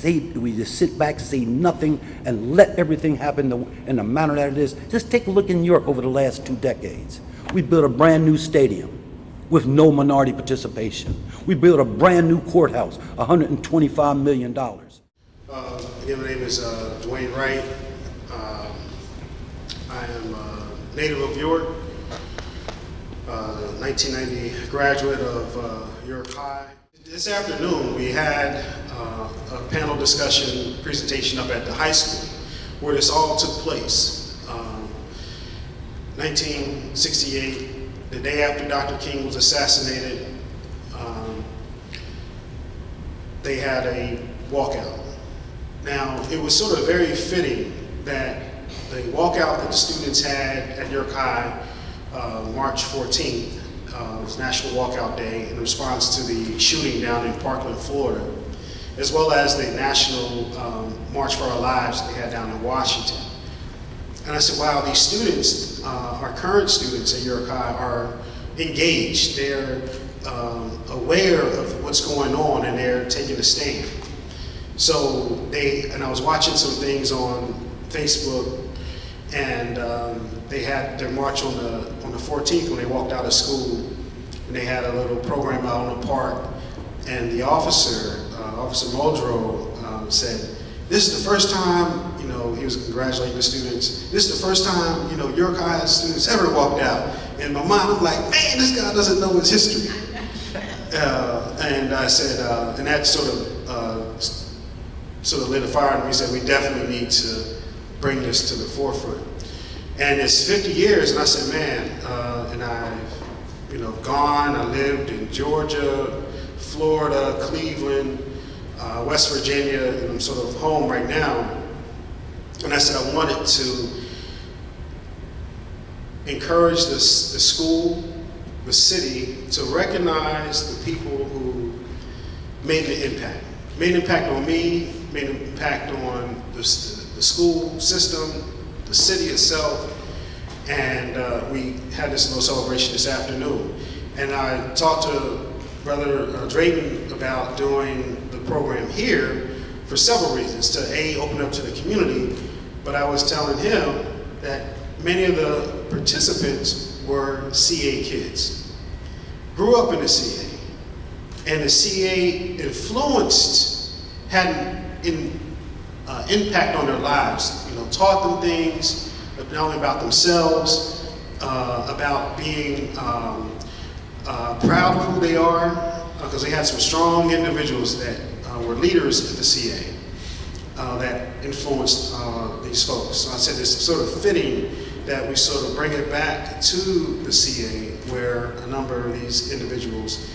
we just sit back, say nothing, and let everything happen in the manner that it is? Just take a look in New York over the last 2 decades. We built a brand new stadium with no minority participation. We built a brand new courthouse, $125 million. Again, my name is Dwayne Wright. I am a native of York, 1990 graduate of York High. This afternoon we had a panel discussion presentation up at the high school where this all took place. 1968, the day after Dr. King was assassinated, they had a walkout. Now, it was sort of very fitting that the walkout that the students had at York High, March 14th, was National Walkout Day in response to the shooting down in Parkland, Florida, as well as the National March for Our Lives they had down in Washington. And I said, wow, these students, our current students at York High, are engaged. They're aware of what's going on and they're taking a stand. So I was watching some things on Facebook, and they had their march on the 14th when they walked out of school, and they had a little program out on the park, and the officer, Officer Muldrow, said, this is the first time, he was congratulating the students, this is the first time, York High students ever walked out. In my mind, I'm like, man, this guy doesn't know his history. And I said, and that sort of lit a fire in me. He said, we definitely need to bring this to the forefront. And it's 50 years, and I said, man, and I've gone, I lived in Georgia, Florida, Cleveland, West Virginia, and I'm sort of home right now. And I said I wanted to encourage the school, the city, to recognize the people who made an impact. Made an impact on me, made an impact on the school system, the city itself, and we had this little celebration this afternoon. And I talked to Brother Drayton about doing the program here for several reasons. To open up to the community, but I was telling him that many of the participants were CA kids, grew up in the CA, and the CA had an impact on their lives, taught them things, not only about themselves, about being proud of who they are, because they had some strong individuals that were leaders at the CA that influenced these folks. So I said it's sort of fitting that we sort of bring it back to the CA, where a number of these individuals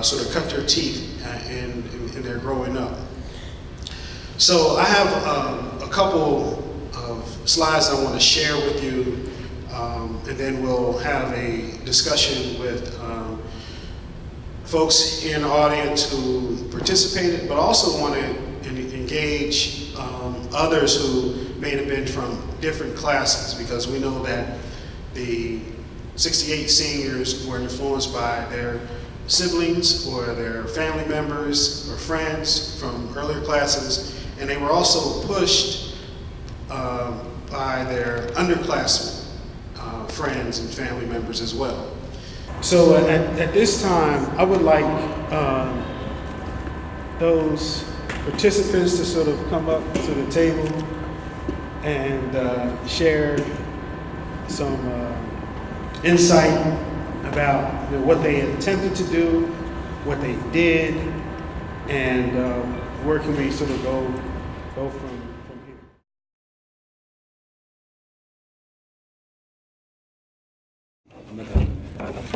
sort of cut their teeth in their growing up. So I have a couple of slides I want to share with you, and then we'll have a discussion with folks here in the audience who participated, but also want to engage others who may have been from different classes, because we know that the 68 seniors were influenced by their siblings or their family members or friends from earlier classes, and they were also pushed by their underclassmen, friends and family members as well. So at this time, I would like those participants to sort of come up to the table and share some insight about what they attempted to do, what they did, and where can we sort of go from here.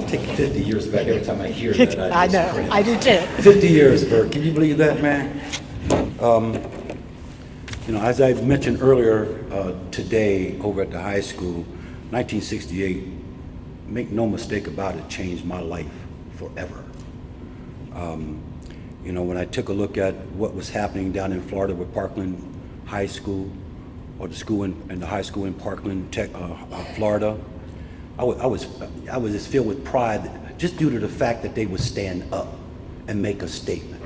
Take 50 years back every time I hear that. I know, cringe. I do too. 50 years, Bert. Can you believe that, man? As I mentioned earlier today over at the high school, 1968, make no mistake about it, changed my life forever. When I took a look at what was happening down in Florida with Parkland High School, or the school in the high school in Parkland, Florida, I was just filled with pride, just due to the fact that they would stand up and make a statement.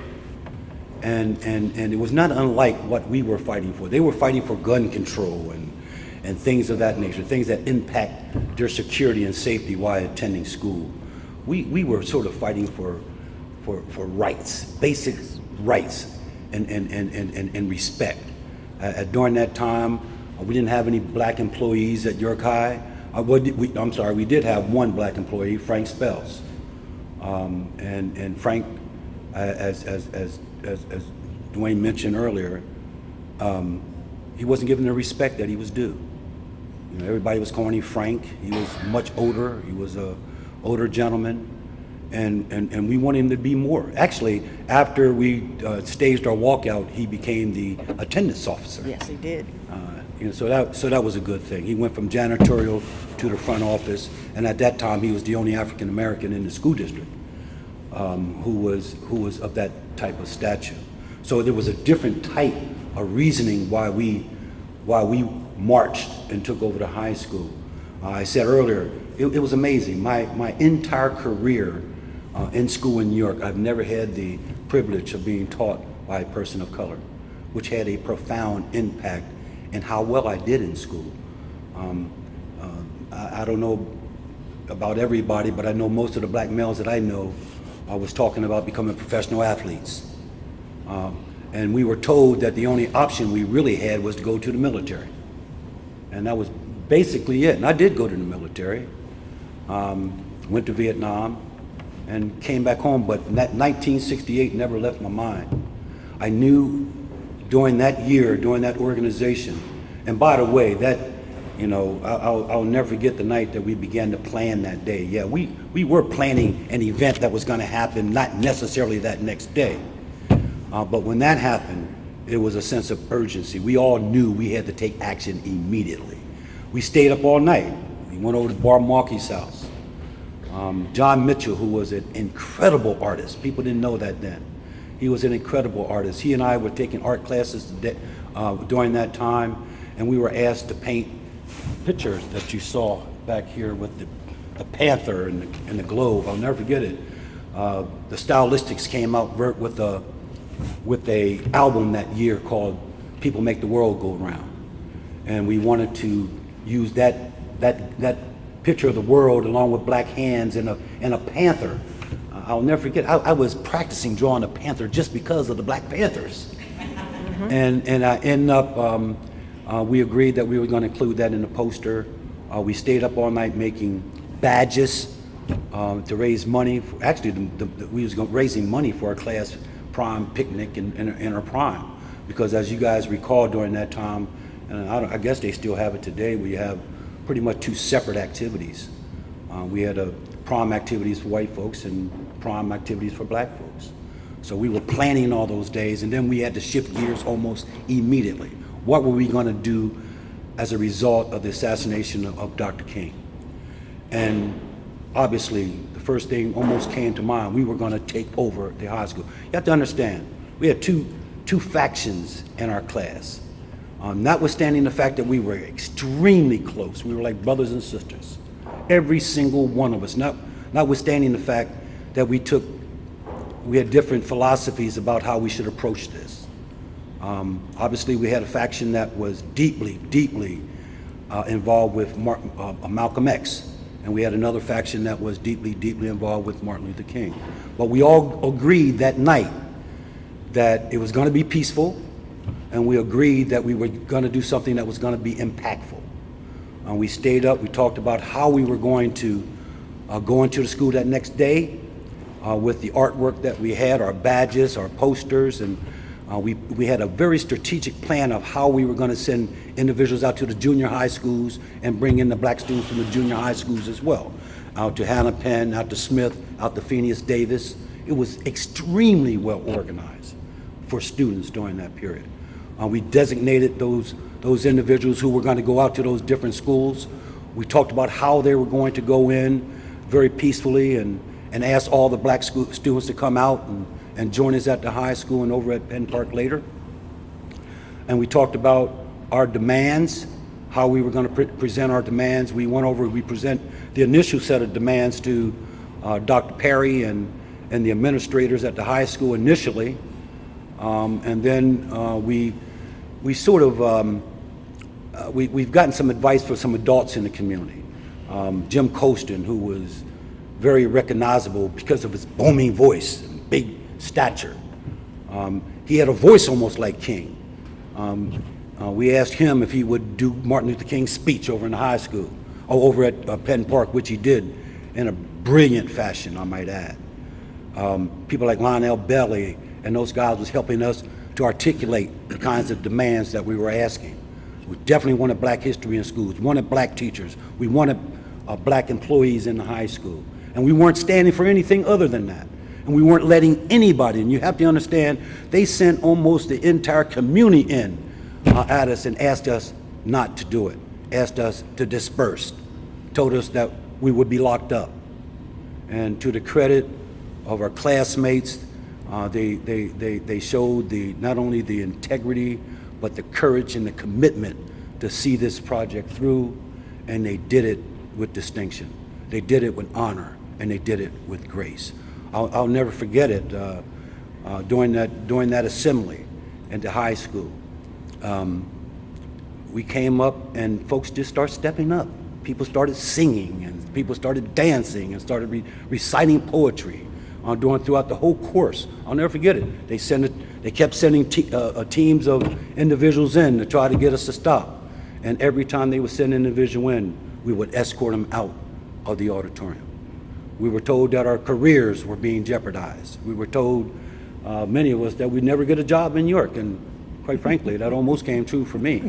And it was not unlike what we were fighting for. They were fighting for gun control and things of that nature, things that impact their security and safety while attending school. We were sort of fighting for rights, basic rights and respect. During that time, we didn't have any black employees at York High. We did have one black employee, Frank Spells. And Frank, as Dwayne mentioned earlier, he wasn't given the respect that he was due. You know, everybody was calling him Frank. He was much older. He was a older gentleman, and we wanted him to be more. Actually, after we staged our walkout, he became the attendance officer. Yes, he did. So that was a good thing. He went from janitorial to the front office, and at that time he was the only African American in the school district who was of that type of stature. So there was a different type of reasoning why we marched and took over the high school. I said earlier, it was amazing. My entire career in school in New York, I've never had the privilege of being taught by a person of color, which had a profound impact in how well I did in school. I don't know about everybody, but I know most of the black males that I know was talking about becoming professional athletes. And we were told that the only option we really had was to go to the military. And that was basically it. And I did go to the military, went to Vietnam, and came back home, but that 1968 never left my mind. I knew during that year, during that organization, and by the way, that, I'll never forget the night that we began to plan that day. Yeah, we were planning an event that was gonna happen, not necessarily that next day. But when that happened, it was a sense of urgency. We all knew we had to take action immediately. We stayed up all night. We went over to Bob Markey's house. John Mitchell, who was an incredible artist. People didn't know that then. He was an incredible artist. He and I were taking art classes during that time, and we were asked to paint pictures that you saw back here with the panther and the globe. I'll never forget it. The Stylistics came out with a album that year called "People Make the World Go Round," and we wanted to use that picture of the world along with black hands and a panther. I'll never forget. I was practicing drawing a panther just because of the Black Panthers, and I ended up. We agreed that we were going to include that in the poster. We stayed up all night making badges to raise money. We was raising money for our class prom picnic in our prime, because as you guys recall during that time, and I guess they still have it today, we have pretty much two separate activities. We had prom activities for white folks and prom activities for black folks. So we were planning all those days, and then we had to shift gears almost immediately. What were we going to do as a result of the assassination of Dr. King? And obviously, the first thing almost came to mind, we were going to take over the high school. You have to understand, we had two factions in our class. Notwithstanding the fact that we were extremely close, we were like brothers and sisters, every single one of us, notwithstanding the fact that we had different philosophies about how we should approach this. Obviously, we had a faction that was deeply involved with Malcolm X, and we had another faction that was deeply involved with Martin Luther King. But we all agreed that night that it was going to be peaceful, and we agreed that we were going to do something that was going to be impactful. We stayed up, we talked about how we were going to go into the school that next day with the artwork that we had, our badges, our posters, and we had a very strategic plan of how we were going to send individuals out to the junior high schools and bring in the black students from the junior high schools as well. Out to Hannah-Penn, out to Smith, out to Phineas Davis. It was extremely well organized for students during that period. We designated those individuals who were going to go out to those different schools. We talked about how they were going to go in very peacefully and asked all the black students to come out and join us at the high school and over at Penn Park later. And we talked about our demands, how we were going to present our demands. We present the initial set of demands to Dr. Perry and the administrators at the high school initially. And then we sort of, we've gotten some advice from some adults in the community. Jim Colston, who was very recognizable because of his booming voice and big stature. He had a voice almost like King. We asked him if he would do Martin Luther King's speech over in the high school, or over at Penn Park, which he did in a brilliant fashion, I might add. People like Lionel Bailey and those guys was helping us to articulate the kinds of demands that we were asking. We definitely wanted black history in schools, we wanted black teachers, we wanted black employees in the high school. And we weren't standing for anything other than that. And we weren't letting anybody, and you have to understand, they sent almost the entire community in at us and asked us not to do it, asked us to disperse, told us that we would be locked up. And to the credit of our classmates, they showed not only the integrity, but the courage and the commitment to see this project through, and they did it with distinction. They did it with honor, and they did it with grace. I'll never forget it. During that assembly in the high school, we came up and folks just started stepping up. People started singing, and people started dancing, and started reciting poetry throughout the whole course. I'll never forget it. They kept sending teams of individuals in to try to get us to stop. And every time they would send an individual in, we would escort them out of the auditorium. We were told that our careers were being jeopardized. We were told, many of us, that we'd never get a job in New York, and quite frankly, that almost came true for me.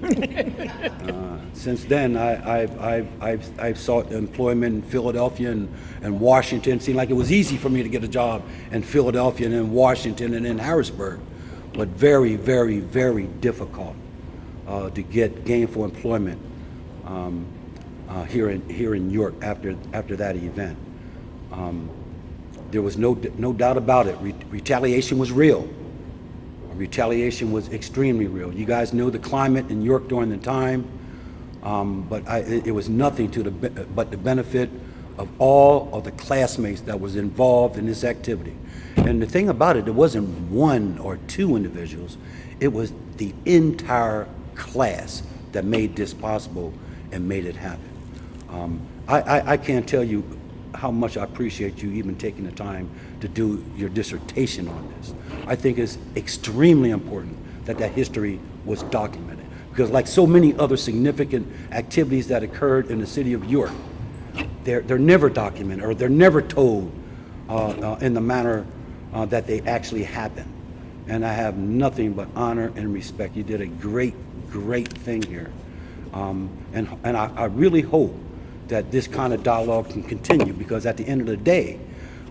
Since then, I've sought employment in Philadelphia and Washington. It seemed like it was easy for me to get a job in Philadelphia and in Washington and in Harrisburg, but very, very, very difficult to get gainful employment here in New York after that event. There was no doubt about it. Retaliation was real. Retaliation was extremely real. You guys know the climate in New York during the time, but it was nothing but the benefit of all of the classmates that was involved in this activity. And the thing about it wasn't one or two individuals, it was the entire class that made this possible and made it happen. I can't tell you how much I appreciate you even taking the time to do your dissertation on this. I think it's extremely important that history was documented, because like so many other significant activities that occurred in the city of York, they're never documented, or they're never told in the manner that they actually happened. And I have nothing but honor and respect. You did a great thing here. And I really hope that this kind of dialogue can continue, because at the end of the day,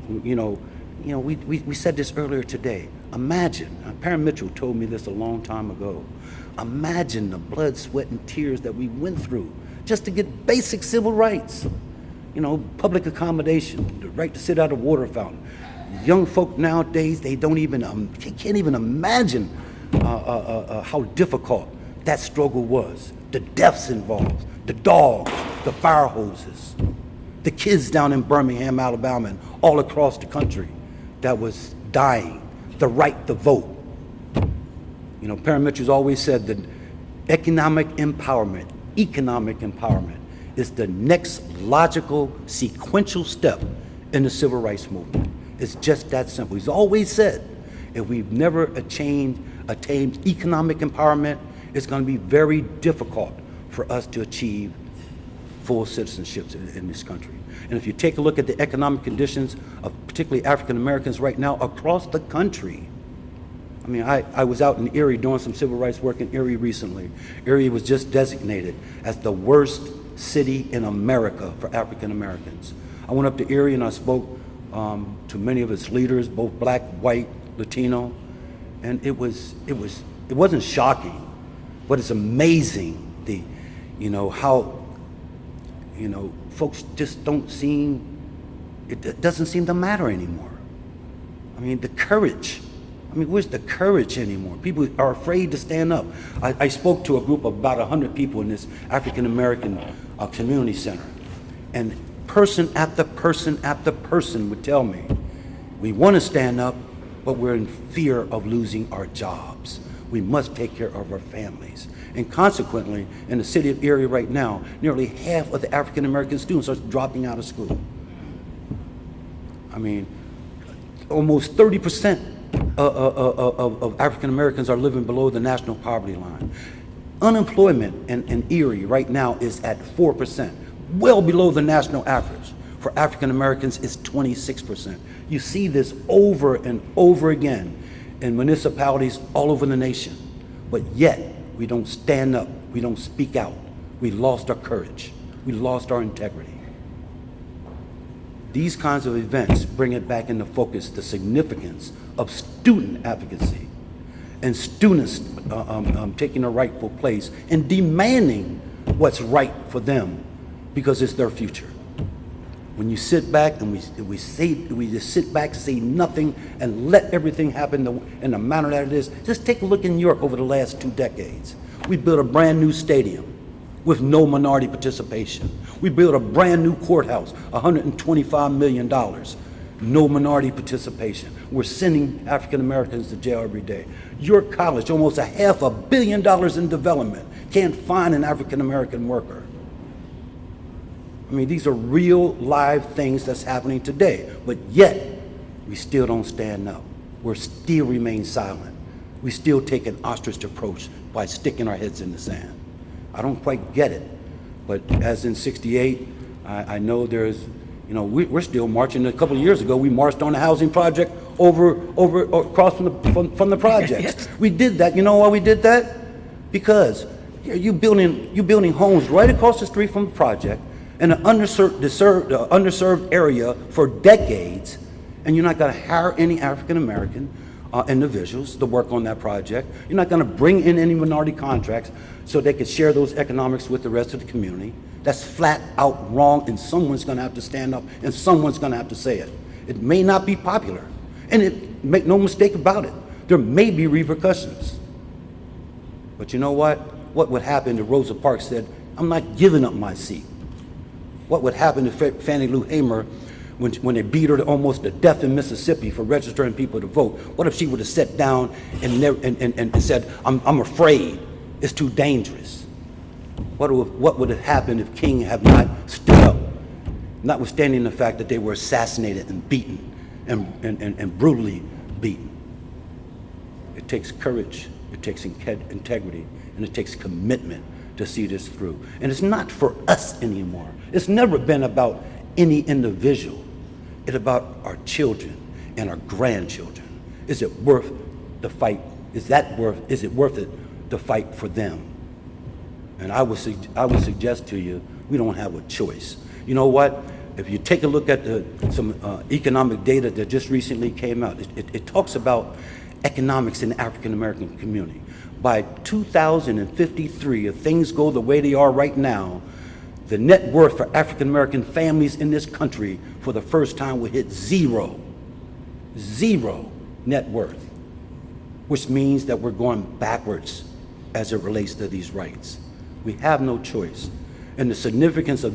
we said this earlier today. Imagine, Parent Mitchell told me this a long time ago. Imagine the blood, sweat, and tears that we went through just to get basic civil rights. Public accommodation, the right to sit at a water fountain. Young folk nowadays, they can't even imagine how difficult that struggle was. The deaths involved, the dogs, the fire hoses, the kids down in Birmingham, Alabama, and all across the country that was dying, the right to vote. Parent Mitchell's always said that economic empowerment is the next logical sequential step in the civil rights movement. It's just that simple. He's always said, if we've never attained economic empowerment, it's going to be very difficult for us to achieve full citizenships in this country. And if you take a look at the economic conditions of particularly African Americans right now across the country, I was out in Erie doing some civil rights work in Erie recently. Erie was just designated as the worst city in America for African Americans. I went up to Erie and I spoke to many of its leaders, both black, white, Latino, and it wasn't shocking, but it's amazing how folks just it doesn't seem to matter anymore. The courage. Where's the courage anymore? People are afraid to stand up. I spoke to a group of about 100 people in this African American community center, and person after person after person would tell me, we want to stand up, but we're in fear of losing our jobs. We must take care of our families. And consequently, in the city of Erie right now, nearly half of the African American students are dropping out of school. I mean, almost 30% of African Americans are living below the national poverty line. Unemployment in Erie right now is at 4%, well below the national average. For African Americans, it's 26%. You see this over and over again in municipalities all over the nation, but yet we don't stand up, we don't speak out. We lost our courage, we lost our integrity. These kinds of events bring it back into focus the significance of student advocacy and students taking a rightful place and demanding what's right for them because it's their future. When you sit back and we just sit back, say nothing, and let everything happen in the manner that it is, just take a look in New York over the last 2 decades. We built a brand new stadium with no minority participation. We built a brand new courthouse, $125 million, no minority participation. We're sending African Americans to jail every day. York College, almost $500 million in development, can't find an African American worker. I mean, these are real live things that's happening today, but yet we still don't stand up. We still remain silent. We still take an ostrich approach by sticking our heads in the sand. I don't quite get it, but as in '68, I know there's, we're still marching. A couple of years ago, we marched on a housing project across from the projects. Yes. We did that. You know why we did that? Because you building homes right across the street from the project in an underserved area for decades, and you're not going to hire any African American individuals to work on that project. You're not going to bring in any minority contracts so they could share those economics with the rest of the community. That's flat out wrong, and someone's going to have to stand up, and someone's going to have to say it. It may not be popular, and make no mistake about it, there may be repercussions. But you know what? What would happen if Rosa Parks said, "I'm not giving up my seat"? What would happen if Fannie Lou Hamer, when they beat her to almost to death in Mississippi for registering people to vote, what if she would have sat down and said, I'm afraid, it's too dangerous? What would have happened if King had not stood up, notwithstanding the fact that they were assassinated and beaten and brutally beaten? It takes courage, it takes integrity, and it takes commitment to see this through. And it's not for us anymore. It's never been about any individual. It's about our children and our grandchildren. Is it worth the fight? Is it worth it to fight for them? And I would suggest to you, we don't have a choice. You know what? If you take a look at some economic data that just recently came out, it talks about economics in the African American community. By 2053, if things go the way they are right now, the net worth for African American families in this country for the first time will hit zero net worth, which means that we're going backwards as it relates to these rights. We have no choice. And the significance of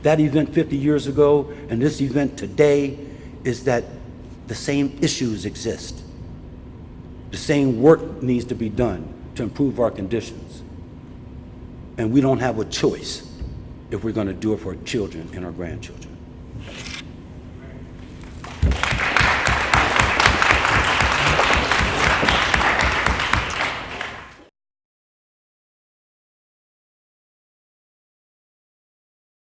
that event 50 years ago and this event today is that the same issues exist. The same work needs to be done to improve our conditions. And we don't have a choice if we're going to do it for our children and our grandchildren.